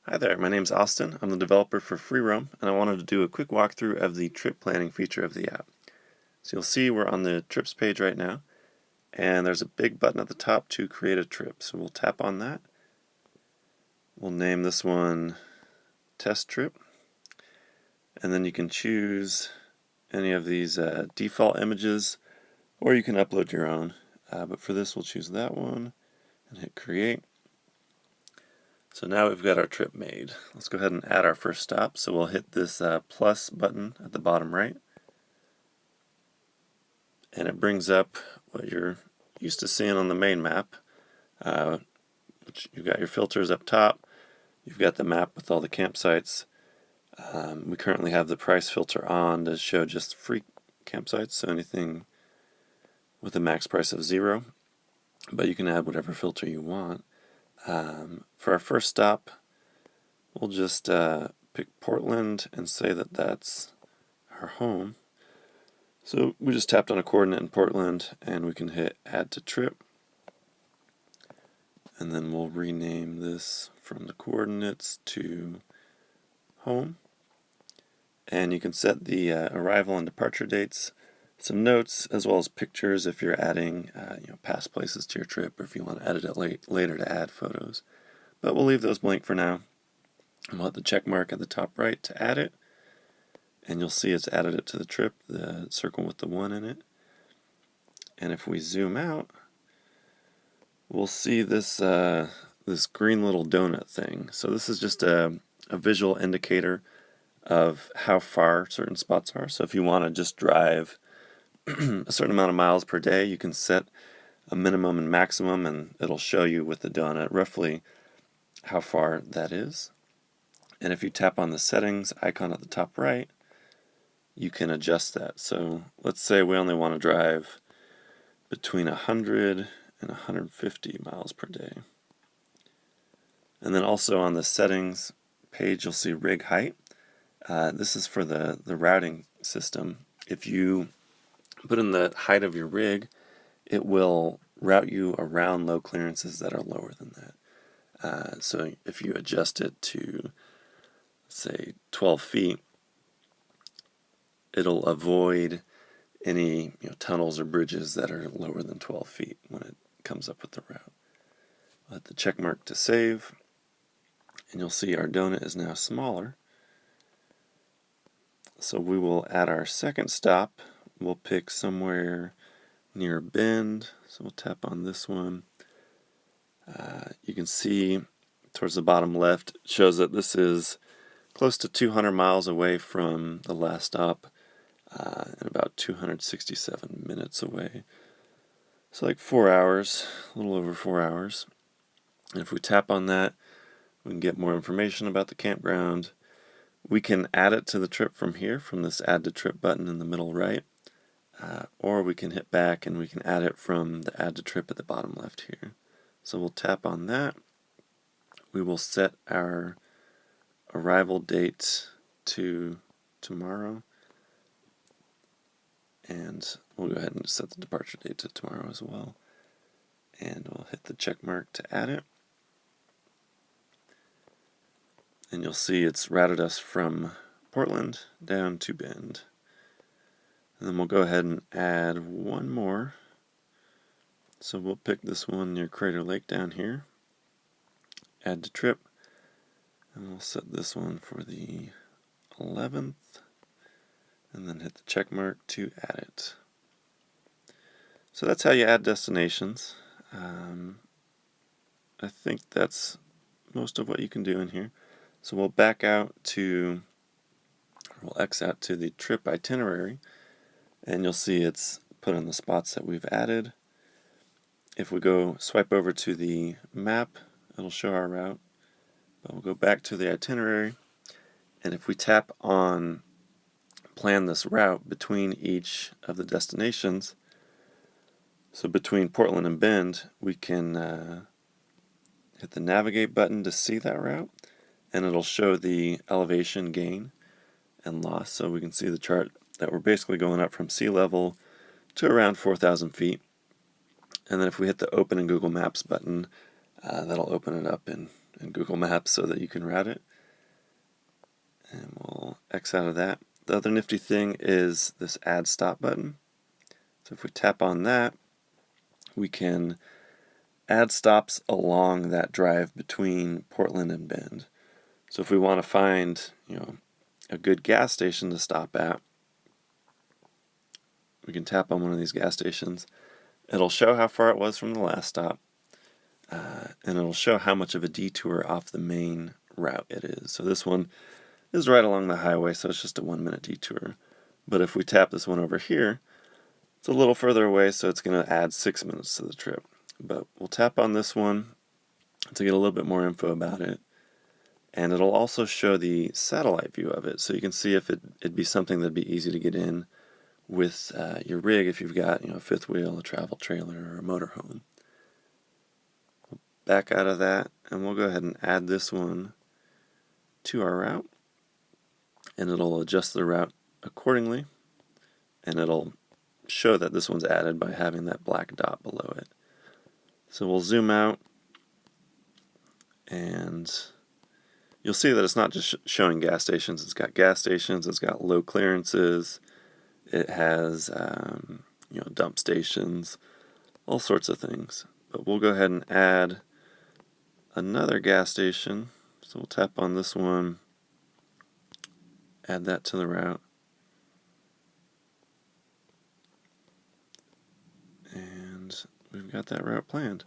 Hi there, my name's Austin. I'm the developer for FreeRoam, and I wanted to do a quick walkthrough of the trip planning feature of the app. So you'll see we're on the trips page right now, and there's a big button at the top to create a trip. So we'll tap on that. We'll name this one Test Trip, and then you can choose any of these default images, or you can upload your own. But for this, we'll choose that one and hit Create. So now we've got our trip made. Let's go ahead and add our first stop. So we'll hit this plus button at the bottom right, and it brings up what you're used to seeing on the main map. Which you've got your filters up top, you've got the map with all the campsites. We currently have the price filter on to show just free campsites, so anything with a max price of 0, but you can add whatever filter you want. For our first stop, we'll just pick Portland and say that that's our home. So we just tapped on a coordinate in Portland, and we can hit Add to Trip, and then we'll rename this from the coordinates to home. And you can set the arrival and departure dates, some notes, as well as pictures if you're adding past places to your trip, or if you want to edit it later to add photos. But we'll leave those blank for now. And we'll hit the check mark at the top right to add it, and you'll see it's added it to the trip, the circle with the 1 in it. And if we zoom out, we'll see this this green little donut thing. So this is just a visual indicator of how far certain spots are. So if you want to just drive a certain amount of miles per day, you can set a minimum and maximum, and it'll show you with the donut roughly how far that is. And if you tap on the settings icon at the top right, you can adjust that. So let's say we only want to drive between 100 and 150 miles per day. And then also on the settings page, you'll see rig height. This is for the routing system. If you put in the height of your rig, it will route you around low clearances that are lower than that. So if you adjust it to, say, 12 feet, it'll avoid any tunnels or bridges that are lower than 12 feet when it comes up with the route. I'll hit the check mark to save, and you'll see our donut is now smaller. So we will add our second stop. We'll pick somewhere near Bend, so we'll tap on this one. You can see towards the bottom left, it shows that this is close to 200 miles away from the last stop, and about 267 minutes away. So like 4 hours, a little over 4 hours. And if we tap on that, we can get more information about the campground. We can add it to the trip from here, from this Add to Trip button in the middle right, or we can hit back and we can add it from the Add to Trip at the bottom left here. So we'll tap on that. We will set our arrival date to tomorrow, and we'll go ahead and set the departure date to tomorrow as well. And we'll hit the check mark to add it. And you'll see it's routed us from Portland down to Bend. And then we'll go ahead and add one more. So we'll pick this one near Crater Lake down here. Add to trip. And we'll set this one for the 11th. And then hit the check mark to add it. So that's how you add destinations. I think that's most of what you can do in here. So we'll X out to the trip itinerary, and you'll see it's put in the spots that we've added. If we go swipe over to the map, it'll show our route. But we'll go back to the itinerary, and if we tap on plan this route between each of the destinations, so between Portland and Bend, we can hit the navigate button to see that route, and it'll show the elevation gain and loss. So we can see the chart that we're basically going up from sea level to around 4,000 feet. And then if we hit the open in Google Maps button, that'll open it up in in Google Maps so that you can route it. And we'll X out of that. The other nifty thing is this add stop button. So if we tap on that, we can add stops along that drive between Portland and Bend. So if we want to find, a good gas station to stop at, we can tap on one of these gas stations. It'll show how far it was from the last stop, and it'll show how much of a detour off the main route it is. So this one is right along the highway, so it's just a 1-minute detour. But if we tap this one over here, it's a little further away, so it's going to add 6 minutes to the trip. But we'll tap on this one to get a little bit more info about it. And it'll also show the satellite view of it, so you can see if it'd be something that'd be easy to get in with your rig if you've got a fifth wheel, a travel trailer, or a motorhome. We'll back out of that, and we'll go ahead and add this one to our route, and it'll adjust the route accordingly, and it'll show that this one's added by having that black dot below it. So we'll zoom out, and you'll see that it's not just showing gas stations. It's got gas stations, it's got low clearances, it has dump stations, all sorts of things. But we'll go ahead and add another gas station. So we'll tap on this one, add that to the route, and we've got that route planned.